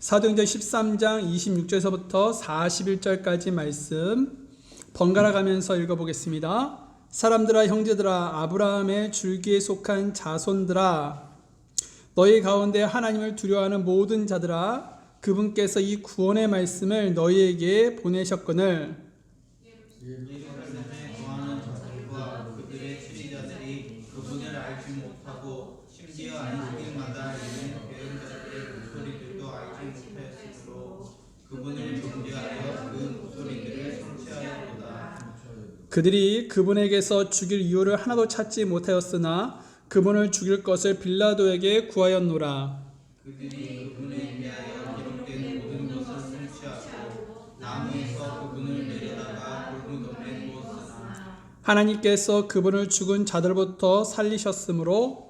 사도행전 13장 26절에서부터 41절까지 말씀 번갈아 가면서 읽어보겠습니다. 사람들아 형제들아 아브라함의 줄기에 속한 자손들아 너희 가운데 하나님을 두려워하는 모든 자들아 그분께서 이 구원의 말씀을 너희에게 보내셨거늘 예루살렘에 거하는 자들과 그들의 치리자들이 그분을 알지 못하고 심지어 안식일마다 있는 배은 자들의 목소리들도 알지 못하였으므로 그분을 경배하여 그 목소리들을 성취하였도다. 그들이 그분에게서 죽일 이유를 하나도 찾지 못하였으나 그분을 죽일 것을 빌라도에게 구하였노라. 그들이 그분에 대하여 기록된 모든 것을 성취하고 나무에서 그분을 내려다가 돌무덤에 두었으나 하나님께서 그분을 죽은 자들부터 살리셨으므로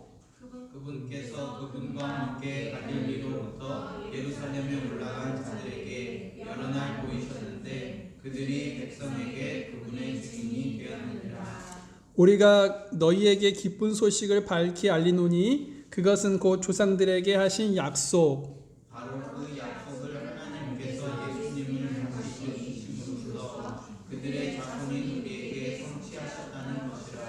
그분께서 그분과 함께 갈릴리로부터 예루살렘에 올라간 자들에게 여러 날 보이셨는데 그들이 백성에게 그분의 증인이 되었느니라. 우리가 너희에게 기쁜 소식을 밝히 알리노니 그것은 곧 조상들에게 하신 약속 바로 그 약속을 하나님께서 예수님을 보내주심으로써 그들의 자손인 우리에게 성취하셨다는 것이라.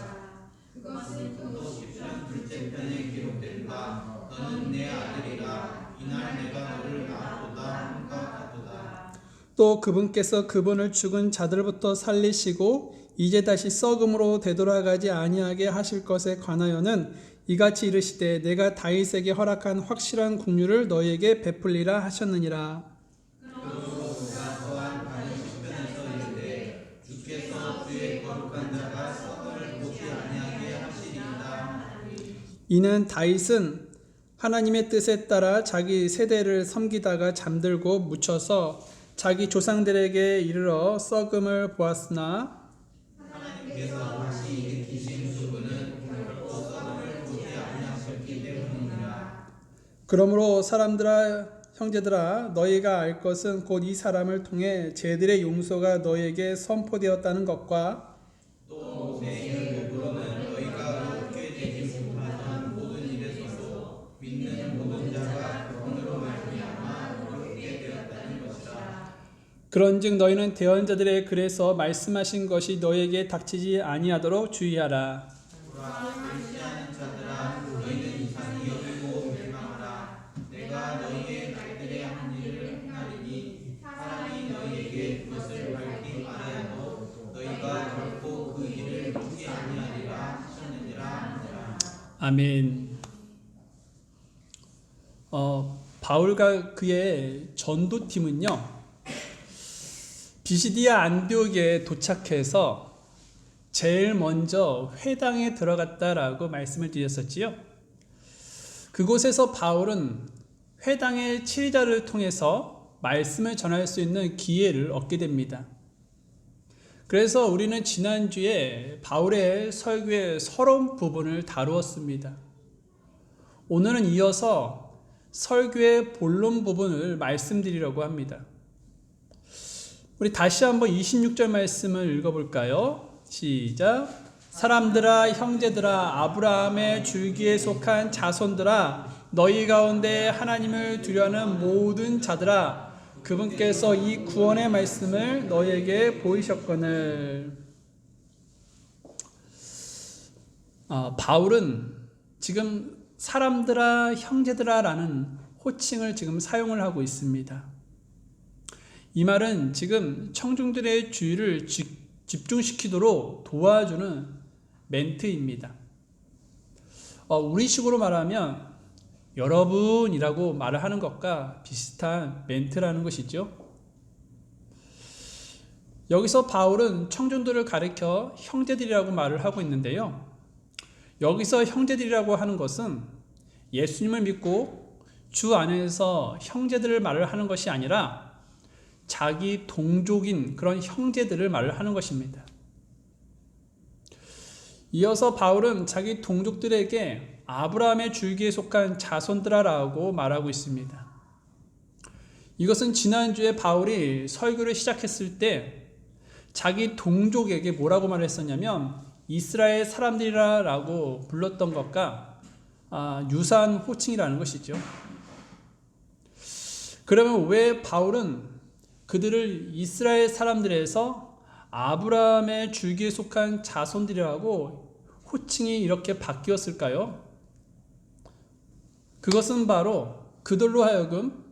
그것은 또 시편 둘째 편에 기록된 바 너는 내 아들이라 이날 내가 너를 낳았도다 함과 같도다. 또 그분께서 그분을 죽은 자들부터 살리시고 이제 다시 썩음으로 되돌아가지 아니하게 하실 것에 관하여는 이같이 이르시되 내가 다윗에게 허락한 확실한 국류를 너희에게 베풀리라 하셨느니라. 그러므로 또한 다른 시편에서 이르되 주께서 주의 거룩한 자가 썩음을 보지 아니하게 하시리이다. 이는 다윗은 하나님의 뜻에 따라 자기 세대를 섬기다가 잠들고 묻혀서 자기 조상들에게 이르러 썩음을 보았으나 하나님께서 다시 일으키신 그분은 결코 썩음을 보지 아니하셨기 때문이라. 그러므로 사람들아 형제들아 너희가 알 것은 곧 이 사람을 통해 죄들의 용서가 너희에게 선포되었다는 것과 또 내 이름으로는 너희가 얻게 되지 못하던 모든 일에서도 믿는 모든 자가 그분으로 말미암아 얻게 되었다는 것이라. 그런즉 너희는 대언자들의 글에서 말씀하신 것이 너희에게 닥치지 아니하도록 주의하라. 불시하는 자들아 너희는 이상히 여기고 멸망하라. 내가 너희의 날들에 한 일을 행하리니 사람이 너희에게 그것을 밝히 말하여도 너희가 결코 그 일을 믿지 아니하리라 하셨느니라. 아멘. 바울과 그의 전도팀은요 비시디아 안디옥에 도착해서 제일 먼저 회당에 들어갔다라고 말씀을 드렸었지요. 그곳에서 바울은 회당의 치리자를 통해서 말씀을 전할 수 있는 기회를 얻게 됩니다. 그래서 우리는 지난주에 바울의 설교의 서론 부분을 다루었습니다. 오늘은 이어서 설교의 본론 부분을 말씀드리려고 합니다. 우리 다시 한번 26절 말씀을 읽어볼까요? 시작. 사람들아 형제들아 아브라함의 줄기에 속한 자손들아 너희 가운데 하나님을 두려워하는 모든 자들아 그분께서 이 구원의 말씀을 너희에게 보이셨거늘. 바울은 지금 사람들아 형제들아 라는 호칭을 지금 사용을 하고 있습니다. 이 말은 지금 청중들의 주의를 집중시키도록 도와주는 멘트입니다. 우리식으로 말하면 여러분이라고 말을 하는 것과 비슷한 멘트라는 것이죠. 여기서 바울은 청중들을 가리켜 형제들이라고 말을 하고 있는데요. 여기서 형제들이라고 하는 것은 예수님을 믿고 주 안에서 형제들을 말을 하는 것이 아니라 자기 동족인 그런 형제들을 말을 하는 것입니다. 이어서 바울은 자기 동족들에게 아브라함의 줄기에 속한 자손들아라고 말하고 있습니다. 이것은 지난주에 바울이 설교를 시작했을 때 자기 동족에게 뭐라고 말했었냐면 이스라엘 사람들이라고 불렀던 것과 유사한 호칭이라는 것이죠. 그러면 왜 바울은 그들을 이스라엘 사람들에서 아브라함의 줄기에 속한 자손들이라고 호칭이 이렇게 바뀌었을까요? 그것은 바로 그들로 하여금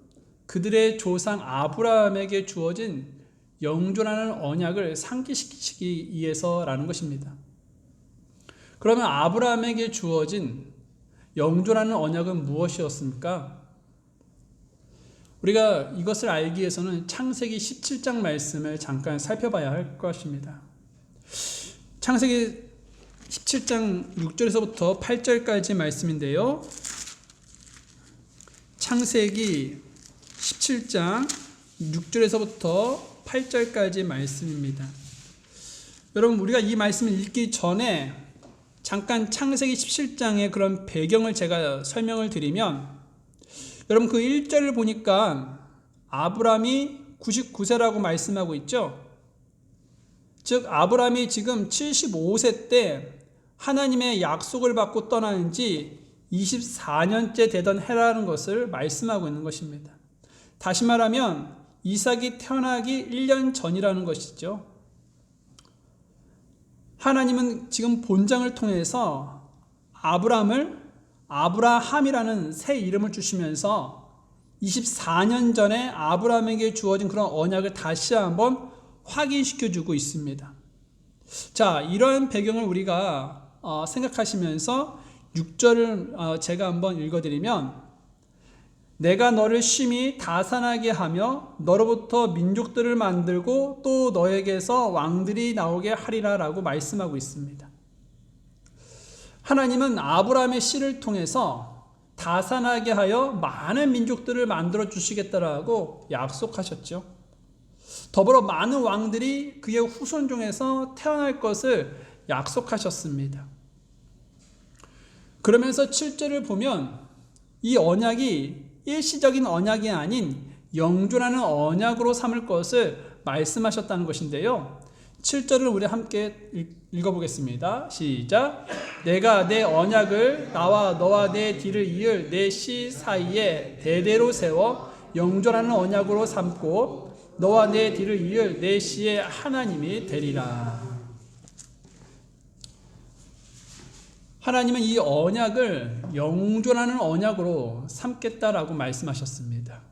그들의 조상 아브라함에게 주어진 영존하는 언약을 상기시키기 위해서라는 것입니다. 그러면 아브라함에게 주어진 영존하는 언약은 무엇이었습니까? 우리가 이것을 알기 위해서는 창세기 17장 말씀을 잠깐 살펴봐야 할 것입니다. 창세기 17장 6절에서부터 8절까지 말씀인데요. 창세기 17장 6절에서부터 8절까지 말씀입니다. 여러분, 우리가 이 말씀을 읽기 전에 잠깐 창세기 17장의 그런 배경을 제가 설명을 드리면, 여러분 그 1절을 보니까 아브라함이 99세라고 말씀하고 있죠. 즉 아브라함이 지금 75세 때 하나님의 약속을 받고 떠나는 지 24년째 되던 해라는 것을 말씀하고 있는 것입니다. 다시 말하면 이삭이 태어나기 1년 전이라는 것이죠. 하나님은 지금 본장을 통해서 아브라함이라는 새 이름을 주시면서 24년 전에 아브라함에게 주어진 그런 언약을 다시 한번 확인시켜주고 있습니다. 자, 이러한 배경을 우리가 생각하시면서 6절을 제가 한번 읽어드리면, 내가 너를 심히 다산하게 하며 너로부터 민족들을 만들고 또 너에게서 왕들이 나오게 하리라 라고 말씀하고 있습니다. 하나님은 아브라함의 씨를 통해서 다산하게 하여 많은 민족들을 만들어 주시겠다라고 약속하셨죠. 더불어 많은 왕들이 그의 후손 중에서 태어날 것을 약속하셨습니다. 그러면서 7절을 보면 이 언약이 일시적인 언약이 아닌 영존하는 언약으로 삼을 것을 말씀하셨다는 것인데요. 7절을 우리 함께 읽어보겠습니다. 시작. 내가 내 언약을 나와 너와 내 뒤를 이을 내 씨 사이에 대대로 세워 영존하는 언약으로 삼고 너와 내 뒤를 이을 내 씨의 하나님이 되리라. 하나님은 이 언약을 영존하는 언약으로 삼겠다라고 말씀하셨습니다.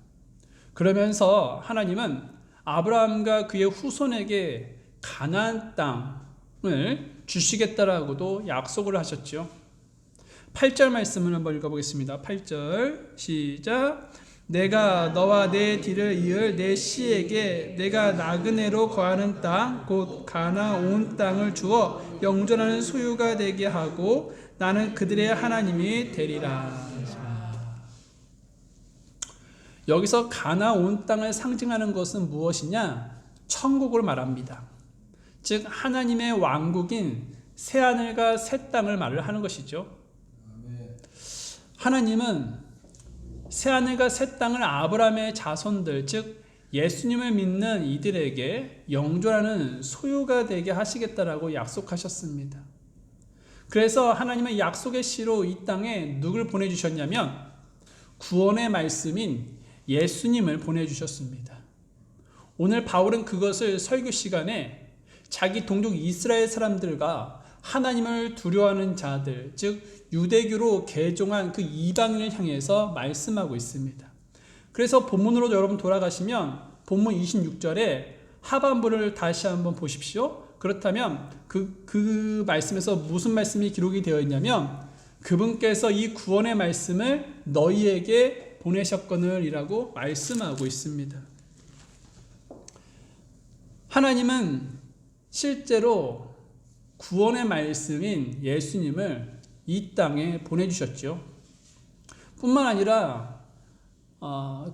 그러면서 하나님은 아브라함과 그의 후손에게 가나안 땅을 주시겠다라고도 약속을 하셨죠. 8절 말씀을 한번 읽어보겠습니다. 8절 시작. 내가 너와 내 뒤를 이을 내 씨에게 내가 나그네로 거하는 땅 곧 가나안 온 땅을 주어 영존하는 소유가 되게 하고 나는 그들의 하나님이 되리라. 여기서 가나안 온 땅을 상징하는 것은 무엇이냐? 천국을 말합니다. 즉 하나님의 왕국인 새하늘과 새 땅을 말을 하는 것이죠. 하나님은 새하늘과 새 땅을 아브라함의 자손들, 즉 예수님을 믿는 이들에게 영존하는 소유가 되게 하시겠다라고 약속하셨습니다. 그래서 하나님은 약속의 씨로 이 땅에 누굴 보내주셨냐면 구원의 말씀인 예수님을 보내주셨습니다. 오늘 바울은 그것을 설교 시간에 자기 동족 이스라엘 사람들과 하나님을 두려워하는 자들, 즉 유대교로 개종한 그 이방인을 향해서 말씀하고 있습니다. 그래서 본문으로 여러분 돌아가시면 본문 26절에 하반부를 다시 한번 보십시오. 그렇다면 그 말씀에서 무슨 말씀이 기록이 되어 있냐면 그분께서 이 구원의 말씀을 너희에게 보내셨거늘이라고 말씀하고 있습니다. 하나님은 실제로 구원의 말씀인 예수님을 이 땅에 보내주셨죠. 뿐만 아니라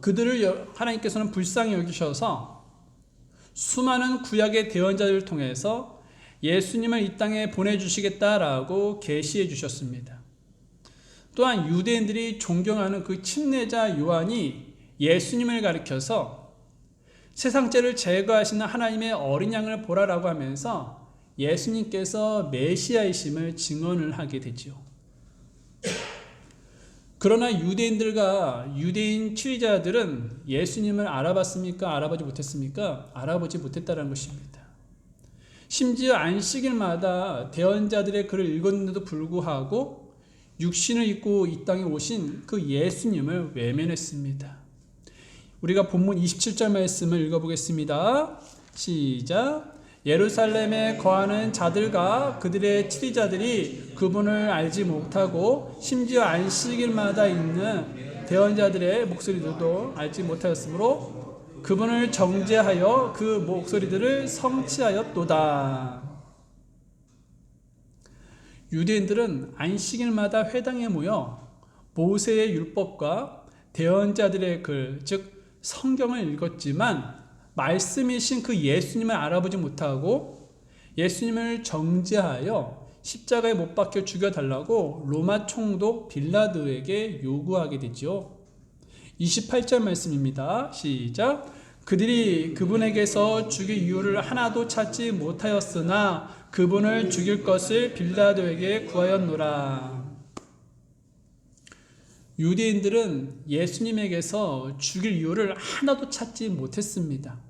그들을 하나님께서는 불쌍히 여기셔서 수많은 구약의 대언자들을 통해서 예수님을 이 땅에 보내주시겠다라고 계시해 주셨습니다. 또한 유대인들이 존경하는 그 침례자 요한이 예수님을 가리켜서 세상 죄를 제거하시는 하나님의 어린 양을 보라라고 하면서 예수님께서 메시아이심을 증언을 하게 되죠. 그러나 유대인들과 유대인 치리자들은 예수님을 알아봤습니까? 알아보지 못했습니까? 알아보지 못했다는 것입니다. 심지어 안식일마다 대언자들의 글을 읽었는데도 불구하고 육신을 입고 이 땅에 오신 그 예수님을 외면했습니다. 우리가 본문 27절 말씀을 읽어보겠습니다. 시작. 예루살렘에 거하는 자들과 그들의 치리자들이 그분을 알지 못하고 심지어 안식일마다 있는 대언자들의 목소리들도 알지 못하였으므로 그분을 정죄하여 그 목소리들을 성취하였도다. 유대인들은 안식일마다 회당에 모여 모세의 율법과 대언자들의 글, 즉 성경을 읽었지만 말씀이신 그 예수님을 알아보지 못하고 예수님을 정죄하여 십자가에 못 박혀 죽여달라고 로마 총독 빌라도에게 요구하게 되죠. 28절 말씀입니다. 시작. 그들이 그분에게서 죽일 이유를 하나도 찾지 못하였으나 그분을 죽일 것을 빌라도에게 구하였노라. 유대인들은 예수님에게서 죽일 이유를 하나도 찾지 못했습니다.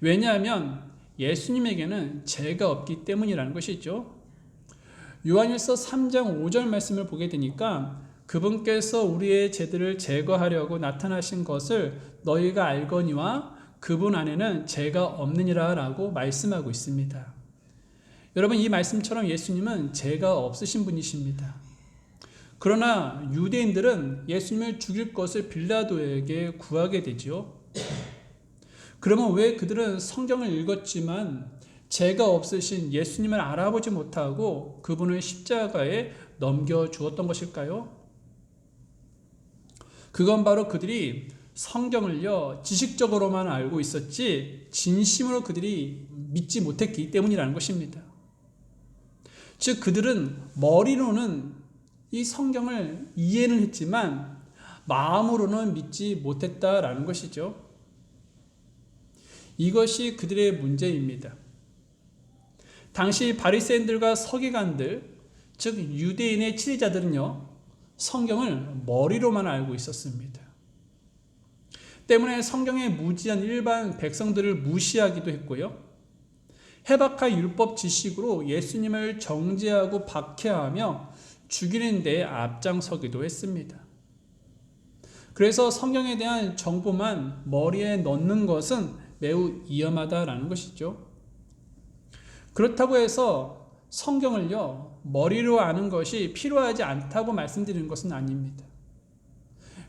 왜냐하면 예수님에게는 죄가 없기 때문이라는 것이죠. 요한일서 3장 5절 말씀을 보게 되니까 그분께서 우리의 죄들을 제거하려고 나타나신 것을 너희가 알거니와 그분 안에는 죄가 없느니라 라고 말씀하고 있습니다. 여러분, 이 말씀처럼 예수님은 죄가 없으신 분이십니다. 그러나 유대인들은 예수님을 죽일 것을 빌라도에게 구하게 되죠. 그러면 왜 그들은 성경을 읽었지만 죄가 없으신 예수님을 알아보지 못하고 그분을 십자가에 넘겨주었던 것일까요? 그건 바로 그들이 성경을요 지식적으로만 알고 있었지 진심으로 그들이 믿지 못했기 때문이라는 것입니다. 즉 그들은 머리로는 이 성경을 이해는 했지만 마음으로는 믿지 못했다라는 것이죠. 이것이 그들의 문제입니다. 당시 바리새인들과 서기관들, 즉 유대인의 치리자들은요 성경을 머리로만 알고 있었습니다. 때문에 성경에 무지한 일반 백성들을 무시하기도 했고요. 해박한 율법 지식으로 예수님을 정죄하고 박해하며 죽이는 데 앞장서기도 했습니다. 그래서 성경에 대한 정보만 머리에 넣는 것은 매우 위험하다라는 것이죠. 그렇다고 해서 성경을요 머리로 아는 것이 필요하지 않다고 말씀드리는 것은 아닙니다.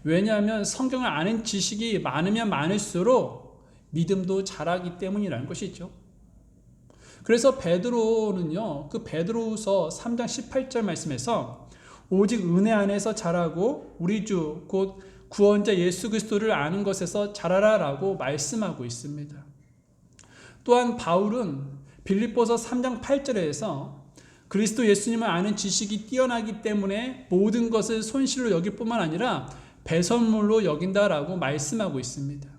왜냐하면 성경을 아는 지식이 많으면 많을수록 믿음도 자라기 때문이라는 것이죠. 그래서 베드로는요 그 베드로후서 3장 18절 말씀에서 오직 은혜 안에서 자라고 우리 주 곧 구원자 예수 그리스도를 아는 것에서 자라라라고 말씀하고 있습니다. 또한 바울은 빌립보서 3장 8절에서 그리스도 예수님을 아는 지식이 뛰어나기 때문에 모든 것을 손실로 여길 뿐만 아니라 배설물로 여긴다라고 말씀하고 있습니다.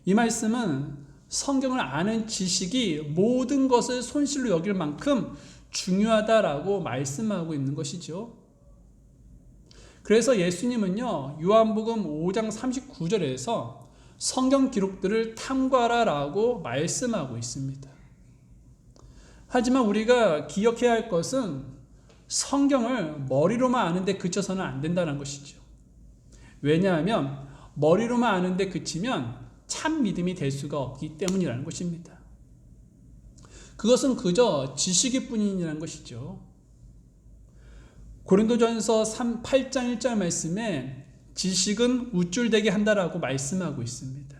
이 말씀은 성경을 아는 지식이 모든 것을 손실로 여길 만큼 중요하다라고 말씀하고 있는 것이죠. 그래서 예수님은요 요한복음 5장 39절에서 성경 기록들을 탐구하라라고 말씀하고 있습니다. 하지만 우리가 기억해야 할 것은 성경을 머리로만 아는데 그쳐서는 안 된다는 것이죠. 왜냐하면 머리로만 아는데 그치면 참 믿음이 될 수가 없기 때문이라는 것입니다. 그것은 그저 지식일 뿐이라는 것이죠. 고린도전서 8장 1절 말씀에 지식은 우쭐대게 한다라고 말씀하고 있습니다.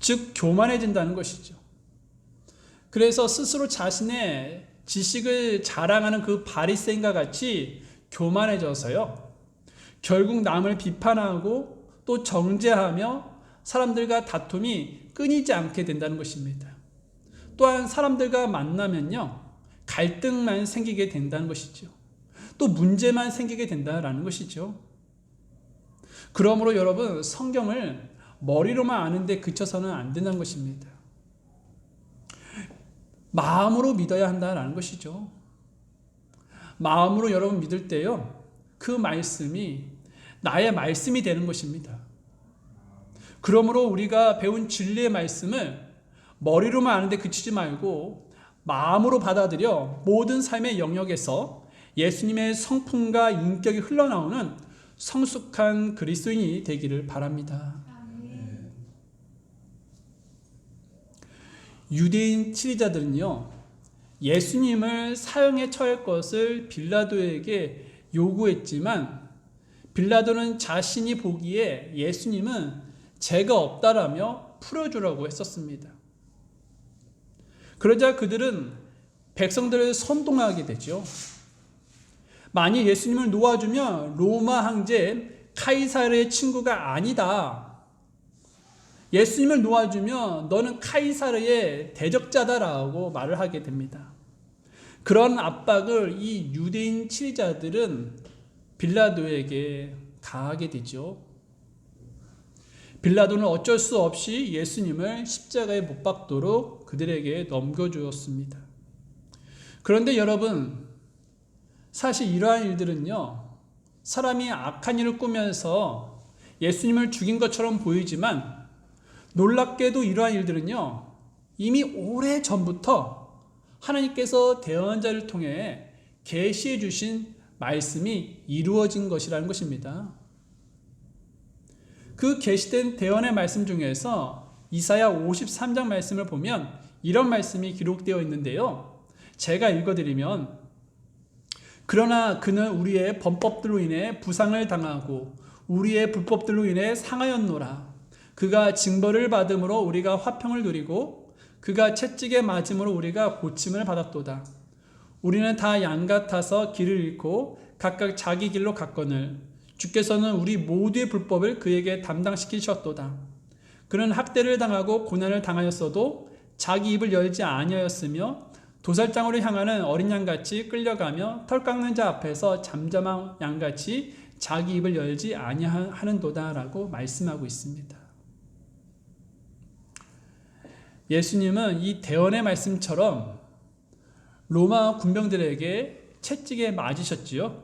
즉 교만해진다는 것이죠. 그래서 스스로 자신의 지식을 자랑하는 그 바리새인과 같이 교만해져서요 결국 남을 비판하고 또 정죄하며 사람들과 다툼이 끊이지 않게 된다는 것입니다. 또한 사람들과 만나면요 갈등만 생기게 된다는 것이죠. 또 문제만 생기게 된다는 것이죠. 그러므로 여러분 성경을 머리로만 아는데 그쳐서는 안 된다는 것입니다. 마음으로 믿어야 한다는 것이죠. 마음으로 여러분 믿을 때요 그 말씀이 나의 말씀이 되는 것입니다. 그러므로 우리가 배운 진리의 말씀을 머리로만 아는데 그치지 말고 마음으로 받아들여 모든 삶의 영역에서 예수님의 성품과 인격이 흘러나오는 성숙한 그리스도인이 되기를 바랍니다. 유대인 치리자들은요, 예수님을 사형에 처할 것을 빌라도에게 요구했지만 빌라도는 자신이 보기에 예수님은 죄가 없다라며 풀어주라고 했었습니다. 그러자 그들은 백성들을 선동하게 되죠. 만약 예수님을 놓아주면 로마 황제 카이사르의 친구가 아니다. 예수님을 놓아주면 너는 카이사르의 대적자다라고 말을 하게 됩니다. 그런 압박을 이 유대인 치리자들은 빌라도에게 가하게 되죠. 빌라도는 어쩔 수 없이 예수님을 십자가에 못 박도록 그들에게 넘겨주었습니다. 그런데 여러분, 사실 이러한 일들은요, 사람이 악한 일을 꾸면서 예수님을 죽인 것처럼 보이지만 놀랍게도 이러한 일들은요, 이미 오래 전부터 하나님께서 대언자를 통해 계시해 주신 말씀이 이루어진 것이라는 것입니다. 그 계시된 대언의 말씀 중에서 이사야 53장 말씀을 보면 이런 말씀이 기록되어 있는데요. 제가 읽어드리면, 그러나 그는 우리의 범법들로 인해 부상을 당하고 우리의 불법들로 인해 상하였노라. 그가 징벌을 받음으로 우리가 화평을 누리고 그가 채찍에 맞음으로 우리가 고침을 받았도다. 우리는 다 양 같아서 길을 잃고 각각 자기 길로 갔거늘 주께서는 우리 모두의 불법을 그에게 담당시키셨도다. 그는 학대를 당하고 고난을 당하였어도 자기 입을 열지 아니하였으며 도살장으로 향하는 어린 양같이 끌려가며 털 깎는 자 앞에서 잠잠한 양같이 자기 입을 열지 아니하는도다라고 말씀하고 있습니다. 예수님은 이 대언의 말씀처럼 로마 군병들에게 채찍에 맞으셨지요.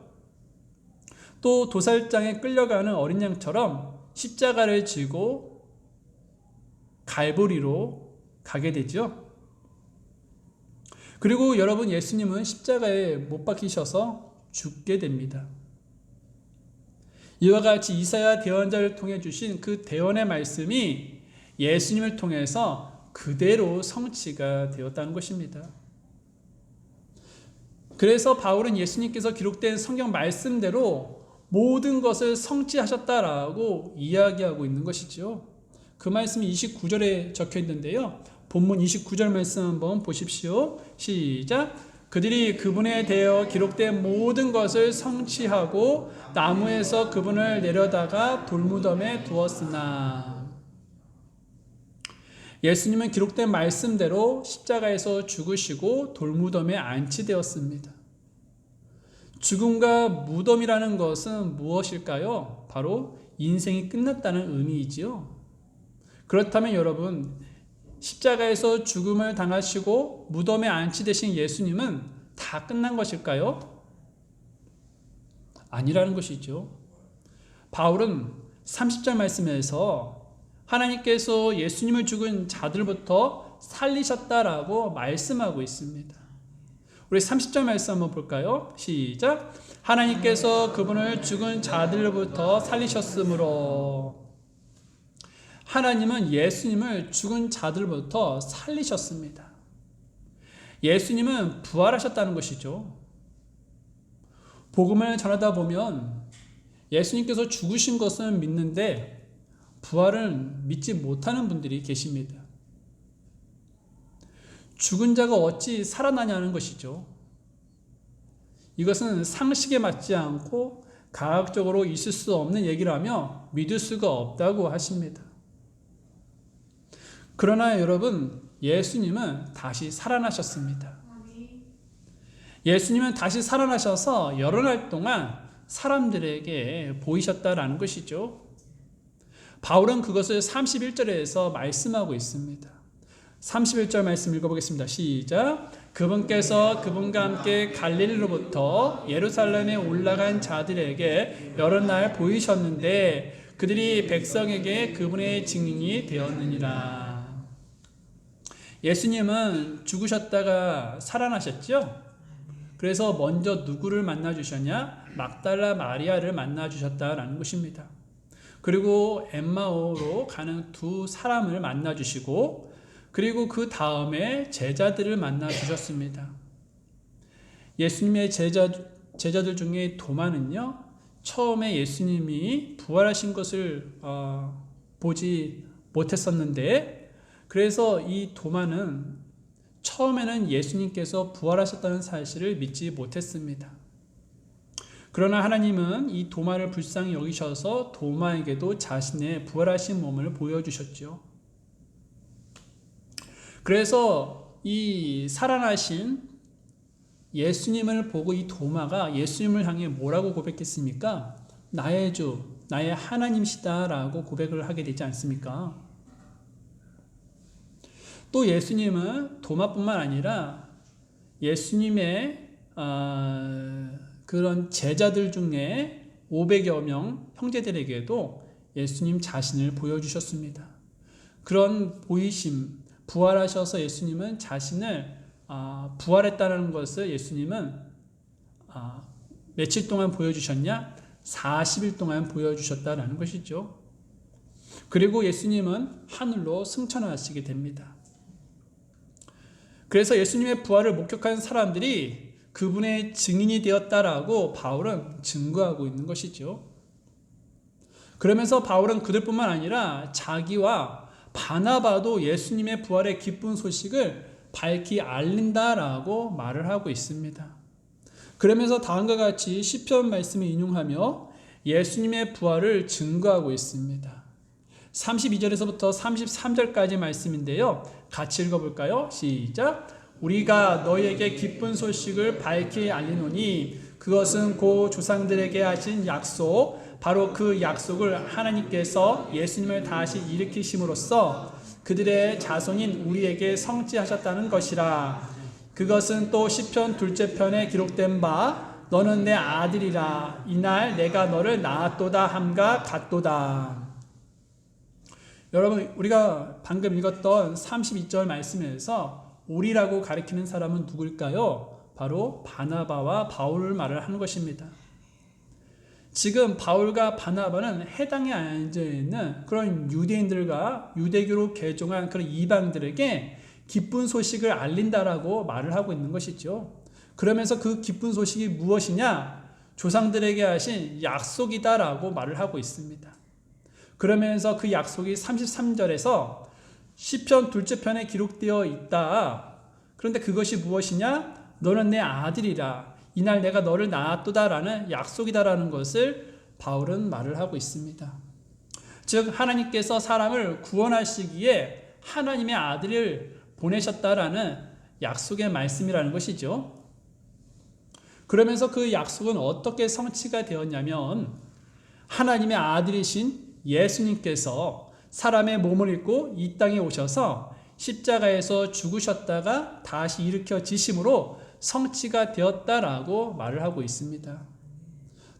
또 도살장에 끌려가는 어린 양처럼 십자가를 지고 갈보리로 가게 되죠. 그리고 여러분, 예수님은 십자가에 못 박히셔서 죽게 됩니다. 이와 같이 이사야 대언자를 통해 주신 그 대언의 말씀이 예수님을 통해서 그대로 성취가 되었다는 것입니다. 그래서 바울은 예수님께서 기록된 성경 말씀대로 모든 것을 성취하셨다라고 이야기하고 있는 것이죠. 그 말씀이 29절에 적혀 있는데요. 본문 29절 말씀 한번 보십시오. 시작. 그들이 그분에 대하여 기록된 모든 것을 성취하고 나무에서 그분을 내려다가 돌무덤에 두었으나. 예수님은 기록된 말씀대로 십자가에서 죽으시고 돌무덤에 안치되었습니다. 죽음과 무덤이라는 것은 무엇일까요? 바로 인생이 끝났다는 의미이지요. 그렇다면 여러분, 십자가에서 죽음을 당하시고 무덤에 안치되신 예수님은 다 끝난 것일까요? 아니라는 것이죠. 바울은 30절 말씀에서 하나님께서 예수님을 죽은 자들부터 살리셨다라고 말씀하고 있습니다. 우리 30절 말씀 한번 볼까요? 시작. 하나님께서 그분을 죽은 자들로부터 살리셨으므로. 하나님은 예수님을 죽은 자들로부터 살리셨습니다. 예수님은 부활하셨다는 것이죠. 복음을 전하다 보면 예수님께서 죽으신 것은 믿는데 부활은 믿지 못하는 분들이 계십니다. 죽은 자가 어찌 살아나냐는 것이죠. 이것은 상식에 맞지 않고 과학적으로 있을 수 없는 얘기라며 믿을 수가 없다고 하십니다. 그러나 여러분, 예수님은 다시 살아나셨습니다. 예수님은 다시 살아나셔서 여러 날 동안 사람들에게 보이셨다라는 것이죠. 바울은 그것을 31절에서 말씀하고 있습니다. 31절 말씀 읽어보겠습니다. 시작. 그분께서 그분과 함께 갈릴리로부터 예루살렘에 올라간 자들에게 여러 날 보이셨는데 그들이 백성에게 그분의 증인이 되었느니라. 예수님은 죽으셨다가 살아나셨죠? 그래서 먼저 누구를 만나 주셨냐? 막달라 마리아를 만나 주셨다라는 것입니다. 그리고 엠마오로 가는 두 사람을 만나 주시고 그리고 그 다음에 제자들을 만나 주셨습니다. 예수님의 제자들 중에 도마는요, 처음에 예수님이 부활하신 것을 보지 못했었는데, 그래서 이 도마는 처음에는 예수님께서 부활하셨다는 사실을 믿지 못했습니다. 그러나 하나님은 이 도마를 불쌍히 여기셔서 도마에게도 자신의 부활하신 몸을 보여주셨죠. 그래서 이 살아나신 예수님을 보고 이 도마가 예수님을 향해 뭐라고 고백했습니까? 나의 주, 나의 하나님이시다라고 고백을 하게 되지 않습니까? 또 예수님은 도마뿐만 아니라 예수님의 그런 제자들 중에 500여 명 형제들에게도 예수님 자신을 보여주셨습니다. 그런 보이심, 부활하셔서 예수님은 자신을 부활했다는 것을 예수님은 며칠 동안 보여주셨냐? 40일 동안 보여주셨다는 것이죠. 그리고 예수님은 하늘로 승천하시게 됩니다. 그래서 예수님의 부활을 목격한 사람들이 그분의 증인이 되었다라고 바울은 증거하고 있는 것이죠. 그러면서 바울은 그들뿐만 아니라 자기와 바나바도 예수님의 부활의 기쁜 소식을 밝히 알린다라고 말을 하고 있습니다. 그러면서 다음과 같이 시편 말씀을 인용하며 예수님의 부활을 증거하고 있습니다. 32절에서부터 33절까지 말씀인데요. 같이 읽어볼까요? 시작. 우리가 너희에게 기쁜 소식을 밝히 알리노니 그것은 고 조상들에게 하신 약속, 바로 그 약속을 하나님께서 예수님을 다시 일으키심으로써 그들의 자손인 우리에게 성취하셨다는 것이라. 그것은 또 시편 둘째 편에 기록된 바 너는 내 아들이라 이날 내가 너를 낳았도다 함과 같도다. 여러분, 우리가 방금 읽었던 32절 말씀에서 우리라고 가리키는 사람은 누구일까요? 바로 바나바와 바울을 말을 하는 것입니다. 지금 바울과 바나바는 해당에 앉아있는 그런 유대인들과 유대교로 개종한 그런 이방들에게 기쁜 소식을 알린다라고 말을 하고 있는 것이죠. 그러면서 그 기쁜 소식이 무엇이냐? 조상들에게 하신 약속이다라고 말을 하고 있습니다. 그러면서 그 약속이 33절에서 시편 둘째 편에 기록되어 있다. 그런데 그것이 무엇이냐? 너는 내 아들이라. 이날 내가 너를 낳았도다라는 약속이다라는 것을 바울은 말을 하고 있습니다. 즉 하나님께서 사람을 구원하시기에 하나님의 아들을 보내셨다라는 약속의 말씀이라는 것이죠. 그러면서 그 약속은 어떻게 성취가 되었냐면 하나님의 아들이신 예수님께서 사람의 몸을 입고 이 땅에 오셔서 십자가에서 죽으셨다가 다시 일으켜지심으로 성취가 되었다라고 말을 하고 있습니다.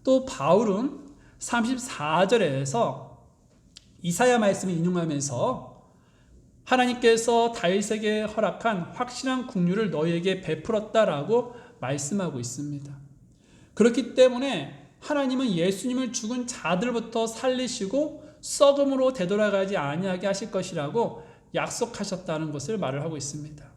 또 바울은 34절에서 이사야 말씀을 인용하면서 하나님께서 다윗에게 허락한 확실한 국류를 너희에게 베풀었다라고 말씀하고 있습니다. 그렇기 때문에 하나님은 예수님을 죽은 자들부터 살리시고 썩음으로 되돌아가지 아니하게 하실 것이라고 약속하셨다는 것을 말을 하고 있습니다.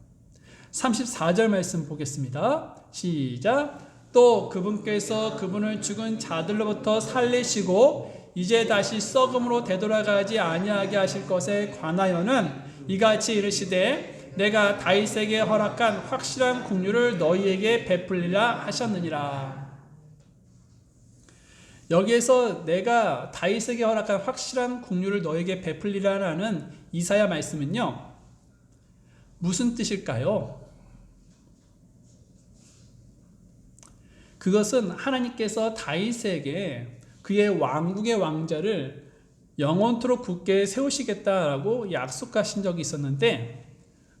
34절 말씀 보겠습니다. 시작. 또 그분께서 그분을 죽은 자들로부터 살리시고 이제 다시 썩음으로 되돌아가지 아니하게 하실 것에 관하여는 이같이 이르시되 내가 다윗에게 허락한 확실한 국류를 너희에게 베풀리라 하셨느니라. 여기에서 내가 다윗에게 허락한 확실한 국류를 너에게 베풀리라라는 이사야 말씀은요, 무슨 뜻일까요? 그것은 하나님께서 다윗에게 그의 왕국의 왕자를 영원토록 굳게 세우시겠다라고 약속하신 적이 있었는데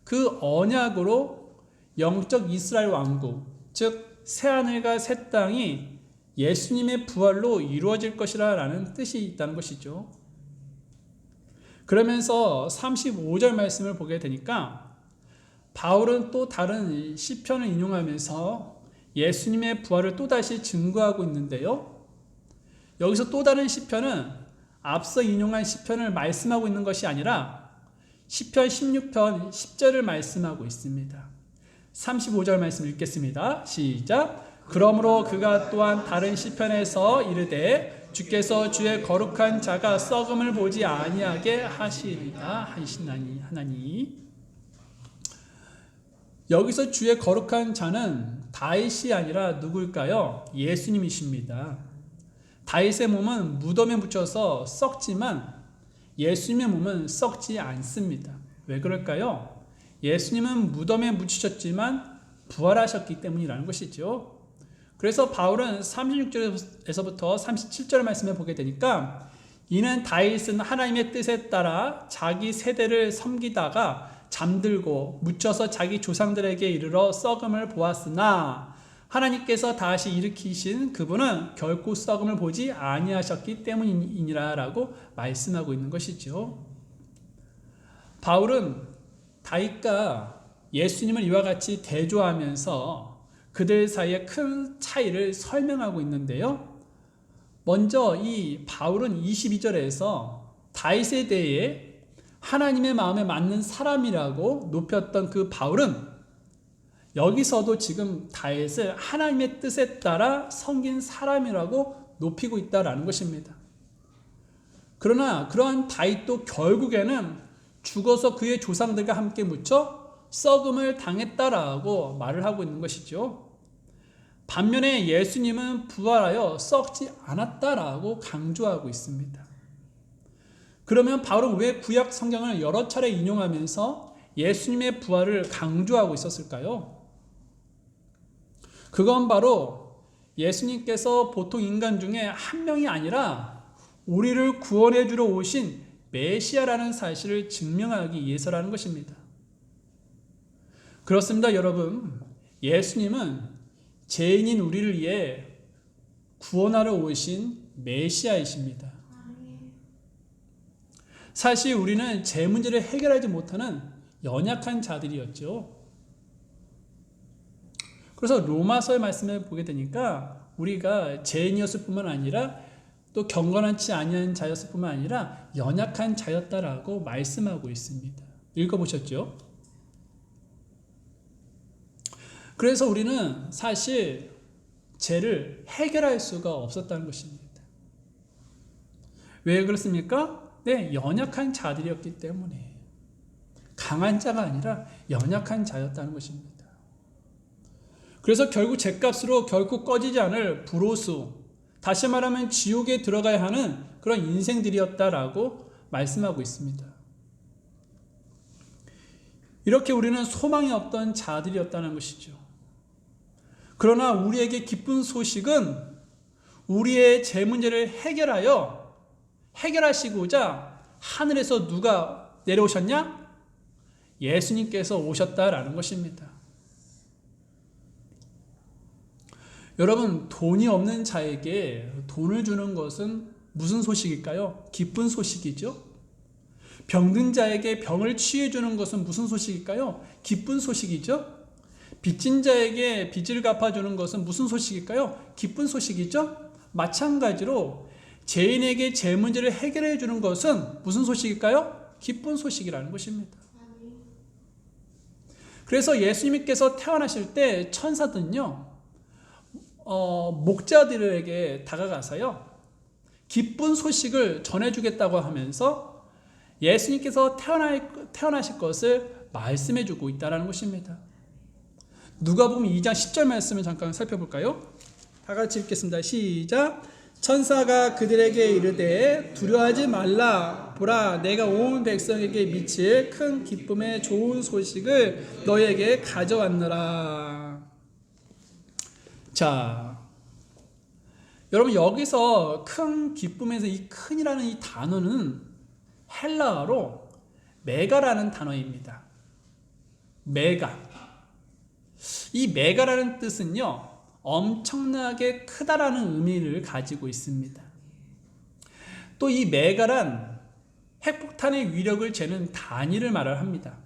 그 언약으로 영적 이스라엘 왕국, 즉 새하늘과 새 땅이 예수님의 부활로 이루어질 것이라는 뜻이 있다는 것이죠. 그러면서 35절 말씀을 보게 되니까 바울은 또 다른 시편을 인용하면서 예수님의 부활을 또다시 증거하고 있는데요. 여기서 또 다른 시편은 앞서 인용한 시편을 말씀하고 있는 것이 아니라 시편 16편 10절을 말씀하고 있습니다. 35절 말씀 읽겠습니다. 시작. 그러므로 그가 또한 다른 시편에서 이르되 주께서 주의 거룩한 자가 썩음을 보지 아니하게 하시리라 하시나니. 여기서 주의 거룩한 자는 다윗이 아니라 누구일까요? 예수님이십니다. 다윗의 몸은 무덤에 묻혀서 썩지만 예수님의 몸은 썩지 않습니다. 왜 그럴까요? 예수님은 무덤에 묻히셨지만 부활하셨기 때문이라는 것이죠. 그래서 바울은 36절에서부터 37절 말씀을 보게 되니까 이는 다윗은 하나님의 뜻에 따라 자기 세대를 섬기다가 잠들고 묻혀서 자기 조상들에게 이르러 썩음을 보았으나 하나님께서 다시 일으키신 그분은 결코 썩음을 보지 아니하셨기 때문이니라 라고 말씀하고 있는 것이죠. 바울은 다윗과 예수님을 이와 같이 대조하면서 그들 사이의 큰 차이를 설명하고 있는데요. 먼저 이 바울은 22절에서 다윗에 대해 하나님의 마음에 맞는 사람이라고 높였던 그 바울은 여기서도 지금 다윗을 하나님의 뜻에 따라 섬긴 사람이라고 높이고 있다라는 것입니다. 그러나 그러한 다윗도 결국에는 죽어서 그의 조상들과 함께 묻혀 썩음을 당했다라고 말을 하고 있는 것이죠. 반면에 예수님은 부활하여 썩지 않았다라고 강조하고 있습니다. 그러면 바울은 왜 구약 성경을 여러 차례 인용하면서 예수님의 부활을 강조하고 있었을까요? 그건 바로 예수님께서 보통 인간 중에 한 명이 아니라 우리를 구원해 주러 오신 메시아라는 사실을 증명하기 위해서라는 것입니다. 그렇습니다, 여러분. 예수님은 죄인인 우리를 위해 구원하러 오신 메시아이십니다. 사실 우리는 죄 문제를 해결하지 못하는 연약한 자들이었죠. 그래서 로마서의 말씀을 보게 되니까 우리가 죄인이었을 뿐만 아니라 또 경건하지 아니한 자였을 뿐만 아니라 연약한 자였다라고 말씀하고 있습니다. 읽어보셨죠? 그래서 우리는 사실 죄를 해결할 수가 없었다는 것입니다. 왜 그렇습니까? 네, 연약한 자들이었기 때문에. 강한 자가 아니라 연약한 자였다는 것입니다. 그래서 결국 죄값으로 결코 꺼지지 않을 불호수, 다시 말하면 지옥에 들어가야 하는 그런 인생들이었다라고 말씀하고 있습니다. 이렇게 우리는 소망이 없던 자들이었다는 것이죠. 그러나 우리에게 기쁜 소식은 우리의 죄 문제를 해결하시고자 하늘에서 누가 내려오셨냐? 예수님께서 오셨다라는 것입니다. 여러분, 돈이 없는 자에게 돈을 주는 것은 무슨 소식일까요? 기쁜 소식이죠. 병든 자에게 병을 치유해 주는 것은 무슨 소식일까요? 기쁜 소식이죠. 빚진 자에게 빚을 갚아주는 것은 무슨 소식일까요? 기쁜 소식이죠. 마찬가지로 죄인에게 죄 문제를 해결해 주는 것은 무슨 소식일까요? 기쁜 소식이라는 것입니다. 그래서 예수님께서 태어나실 때 천사들은요, 목자들에게 다가가서요, 기쁜 소식을 전해주겠다고 하면서 예수님께서 태어나실 것을 말씀해주고 있다는 것입니다. 누가복음 2장 10절 말씀을 잠깐 살펴볼까요? 다 같이 읽겠습니다. 시작. 천사가 그들에게 이르되 두려워하지 말라. 보라, 내가 온 백성에게 미칠 큰 기쁨의 좋은 소식을 너에게 가져왔노라. 자, 여러분, 여기서 큰 기쁨에서 이 큰이라는 이 단어는 헬라어로 메가라는 단어입니다. 메가. 이 메가라는 뜻은요, 엄청나게 크다라는 의미를 가지고 있습니다. 또 이 메가란 핵폭탄의 위력을 재는 단위를 말을 합니다.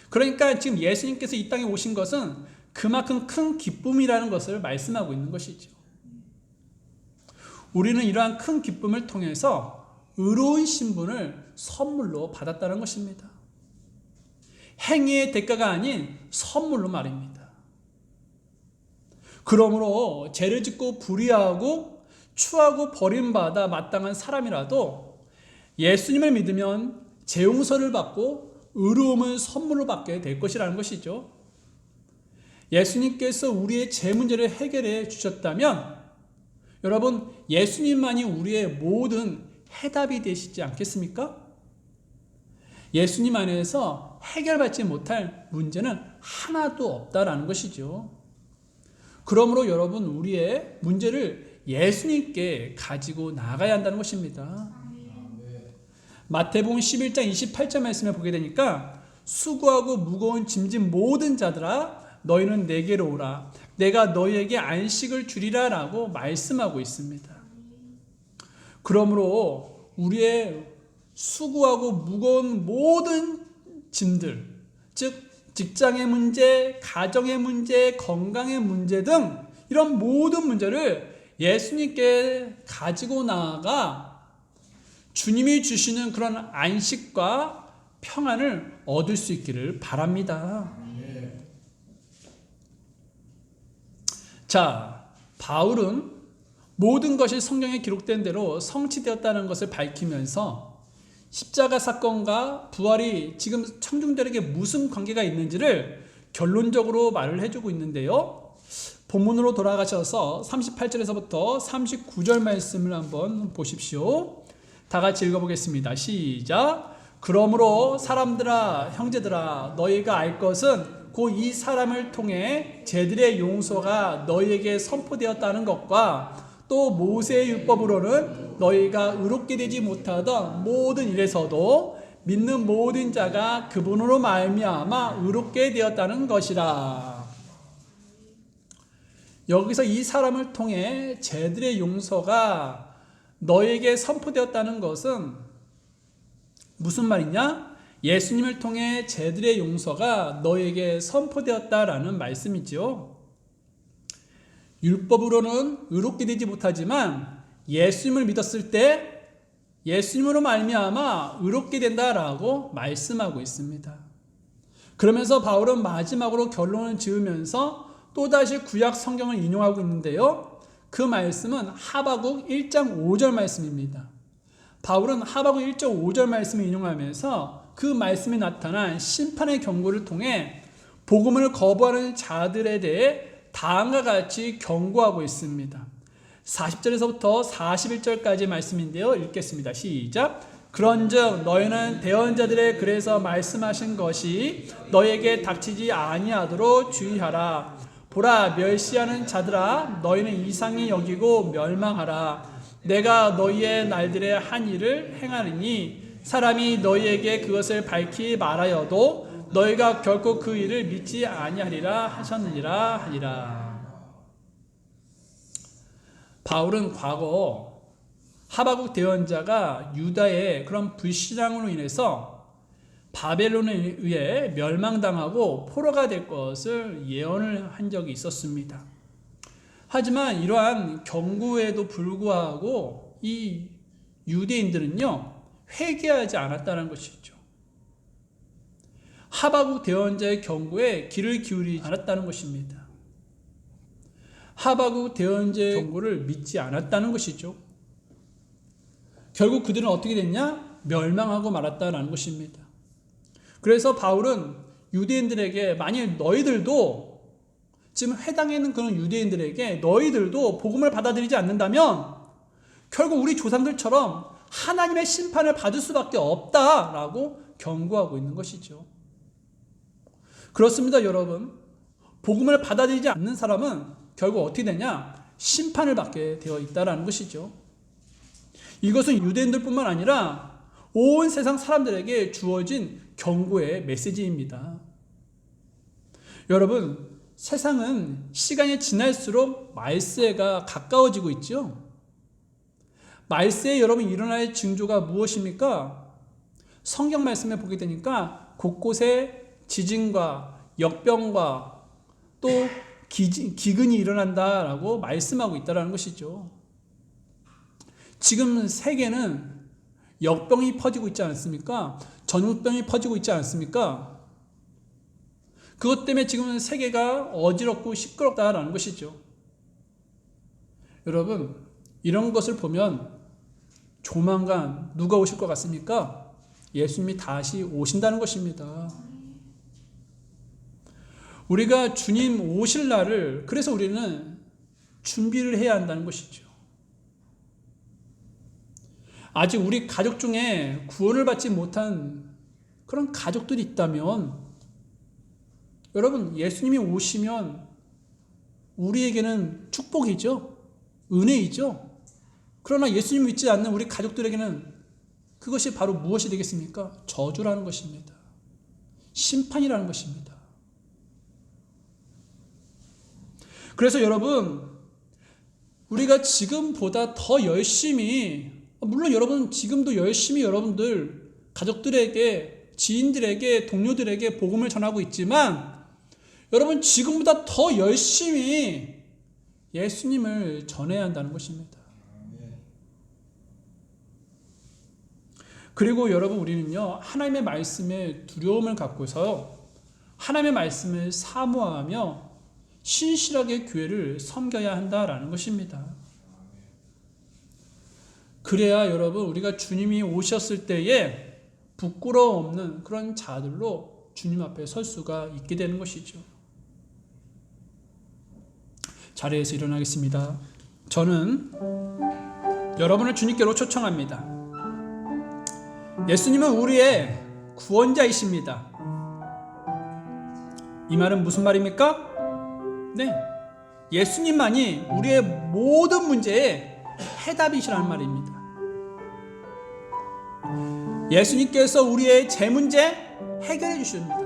그러니까 지금 예수님께서 이 땅에 오신 것은 그만큼 큰 기쁨이라는 것을 말씀하고 있는 것이죠. 우리는 이러한 큰 기쁨을 통해서 의로운 신분을 선물로 받았다는 것입니다. 행위의 대가가 아닌 선물로 말입니다. 그러므로 죄를 짓고 불의하고 추하고 버림받아 마땅한 사람이라도 예수님을 믿으면 죄 용서를 받고 의로움을 선물로 받게 될 것이라는 것이죠. 예수님께서 우리의 죄 문제를 해결해 주셨다면 여러분, 예수님만이 우리의 모든 해답이 되시지 않겠습니까? 예수님 안에서 해결받지 못할 문제는 하나도 없다라는 것이죠. 그러므로 여러분, 우리의 문제를 예수님께 가지고 나가야 한다는 것입니다. 마태복음 11장 28절 말씀을 보게 되니까 수고하고 무거운 짐진 모든 자들아 너희는 내게로 오라 내가 너희에게 안식을 주리라 라고 말씀하고 있습니다. 그러므로 우리의 수고하고 무거운 모든 짐들, 즉 직장의 문제, 가정의 문제, 건강의 문제 등 이런 모든 문제를 예수님께 가지고 나아가 주님이 주시는 그런 안식과 평안을 얻을 수 있기를 바랍니다. 자, 바울은 모든 것이 성경에 기록된 대로 성취되었다는 것을 밝히면서 십자가 사건과 부활이 지금 청중들에게 무슨 관계가 있는지를 결론적으로 말을 해주고 있는데요. 본문으로 돌아가셔서 38절에서부터 39절 말씀을 한번 보십시오. 다 같이 읽어보겠습니다. 시작. 그러므로 사람들아 형제들아 너희가 알 것은 곧 이 사람을 통해 죄들의 용서가 너희에게 선포되었다는 것과 또 모세의 율법으로는 너희가 의롭게 되지 못하던 모든 일에서도 믿는 모든 자가 그분으로 말미암아 의롭게 되었다는 것이라. 여기서 이 사람을 통해 죄들의 용서가 너에게 선포되었다는 것은 무슨 말이냐? 예수님을 통해 죄들의 용서가 너에게 선포되었다라는 말씀이죠. 율법으로는 의롭게 되지 못하지만 예수님을 믿었을 때 예수님으로 말미암아 의롭게 된다라고 말씀하고 있습니다. 그러면서 바울은 마지막으로 결론을 지으면서 또다시 구약 성경을 인용하고 있는데요. 그 말씀은 하바국 1장 5절 말씀입니다. 바울은 하바국 1장 5절 말씀을 인용하면서 그 말씀에 나타난 심판의 경고를 통해 복음을 거부하는 자들에 대해 다음과 같이 경고하고 있습니다. 40절에서부터 41절까지 말씀인데요. 읽겠습니다. 시작. 그런즉 너희는 대언자들의 글에서 말씀하신 것이 너희에게 닥치지 아니하도록 주의하라. 보라, 멸시하는 자들아 너희는 이상히 여기고 멸망하라. 내가 너희의 날들에 한 일을 행하리니 사람이 너희에게 그것을 밝히 말하여도 너희가 결코 그 일을 믿지 아니하리라 하셨느니라 하니라. 바울은 과거 하바국 대언자가 유다의 그런 불신앙으로 인해서 바벨론에 의해 멸망당하고 포로가 될 것을 예언을 한 적이 있었습니다. 하지만 이러한 경고에도 불구하고 이 유대인들은요 회개하지 않았다는 것이죠. 하바국 대언자의 경고에 귀를 기울이지 않았다는 것입니다. 하바국 대언자의 경고를 믿지 않았다는 것이죠. 결국 그들은 어떻게 됐냐? 멸망하고 말았다는 것입니다. 그래서 바울은 유대인들에게 만일 너희들도 지금 해당에 있는 그런 유대인들에게 너희들도 복음을 받아들이지 않는다면 결국 우리 조상들처럼 하나님의 심판을 받을 수밖에 없다라고 경고하고 있는 것이죠. 그렇습니다, 여러분. 복음을 받아들이지 않는 사람은 결국 어떻게 되냐? 심판을 받게 되어 있다는 것이죠. 이것은 유대인들뿐만 아니라 온 세상 사람들에게 주어진 경고의 메시지입니다. 여러분, 세상은 시간이 지날수록 말세가 가까워지고 있죠. 말세에 여러분 일어날 징조가 무엇입니까? 성경 말씀에 보게 되니까 곳곳에 지진과 역병과 또 기근이 일어난다라고 말씀하고 있다는 것이죠. 지금 세계는 역병이 퍼지고 있지 않습니까? 전염병이 퍼지고 있지 않습니까? 그것 때문에 지금 세계가 어지럽고 시끄럽다라는 것이죠. 여러분, 이런 것을 보면 조만간 누가 오실 것 같습니까? 예수님이 다시 오신다는 것입니다. 우리가 주님 오실 날을, 그래서 우리는 준비를 해야 한다는 것이죠. 아직 우리 가족 중에 구원을 받지 못한 그런 가족들이 있다면, 여러분, 예수님이 오시면 우리에게는 축복이죠. 은혜이죠. 그러나 예수님 믿지 않는 우리 가족들에게는 그것이 바로 무엇이 되겠습니까? 저주라는 것입니다. 심판이라는 것입니다. 그래서 여러분, 우리가 지금보다 더 열심히, 물론 여러분 지금도 열심히 여러분들 가족들에게, 지인들에게, 동료들에게 복음을 전하고 있지만, 여러분 지금보다 더 열심히 예수님을 전해야 한다는 것입니다. 그리고 여러분, 우리는요, 하나님의 말씀에 두려움을 갖고서 하나님의 말씀을 사모하며 신실하게 교회를 섬겨야 한다라는 것입니다. 그래야 여러분, 우리가 주님이 오셨을 때에 부끄러움 없는 그런 자들로 주님 앞에 설 수가 있게 되는 것이죠. 자리에서 일어나겠습니다. 저는 여러분을 주님께로 초청합니다. 예수님은 우리의 구원자이십니다. 이 말은 무슨 말입니까? 네, 예수님만이 우리의 모든 문제의 해답이시라는 말입니다. 예수님께서 우리의 재 문제 해결해 주십니다.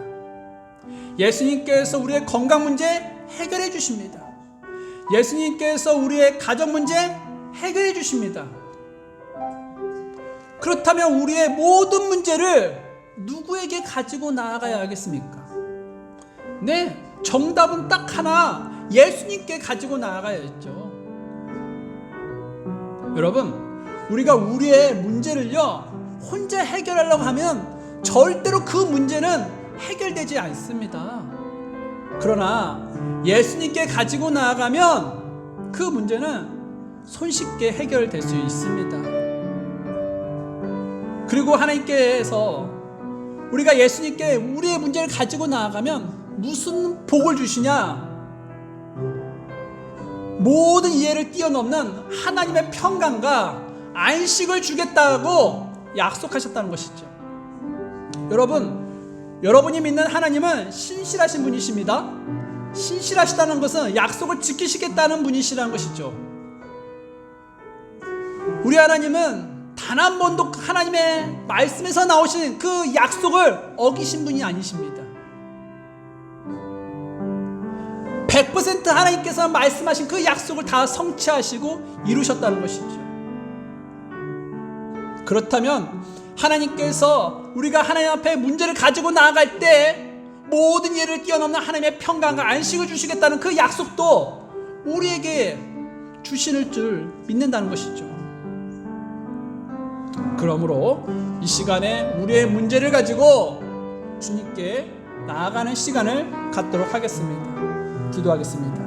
예수님께서 우리의 건강 문제 해결해 주십니다. 예수님께서 우리의 가정 문제 해결해 주십니다. 그렇다면 우리의 모든 문제를 누구에게 가지고 나아가야 하겠습니까? 네, 정답은 딱 하나, 예수님께 가지고 나아가야죠. 여러분, 우리가 우리의 문제를요, 혼자 해결하려고 하면 절대로 그 문제는 해결되지 않습니다. 그러나 예수님께 가지고 나아가면 그 문제는 손쉽게 해결될 수 있습니다. 그리고 하나님께서 우리가 예수님께 우리의 문제를 가지고 나아가면 무슨 복을 주시냐? 모든 이해를 뛰어넘는 하나님의 평강과 안식을 주겠다고 약속하셨다는 것이죠. 여러분, 여러분이 믿는 하나님은 신실하신 분이십니다. 신실하시다는 것은 약속을 지키시겠다는 분이시라는 것이죠. 우리 하나님은 단 한 번도 하나님의 말씀에서 나오신 그 약속을 어기신 분이 아니십니다. 100% 하나님께서 말씀하신 그 약속을 다 성취하시고 이루셨다는 것이죠. 그렇다면 하나님께서 우리가 하나님 앞에 문제를 가지고 나아갈 때 모든 예를 뛰어넘는 하나님의 평강과 안식을 주시겠다는 그 약속도 우리에게 주시는 줄 믿는다는 것이죠. 그러므로 이 시간에 우리의 문제를 가지고 주님께 나아가는 시간을 갖도록 하겠습니다. 기도하겠습니다.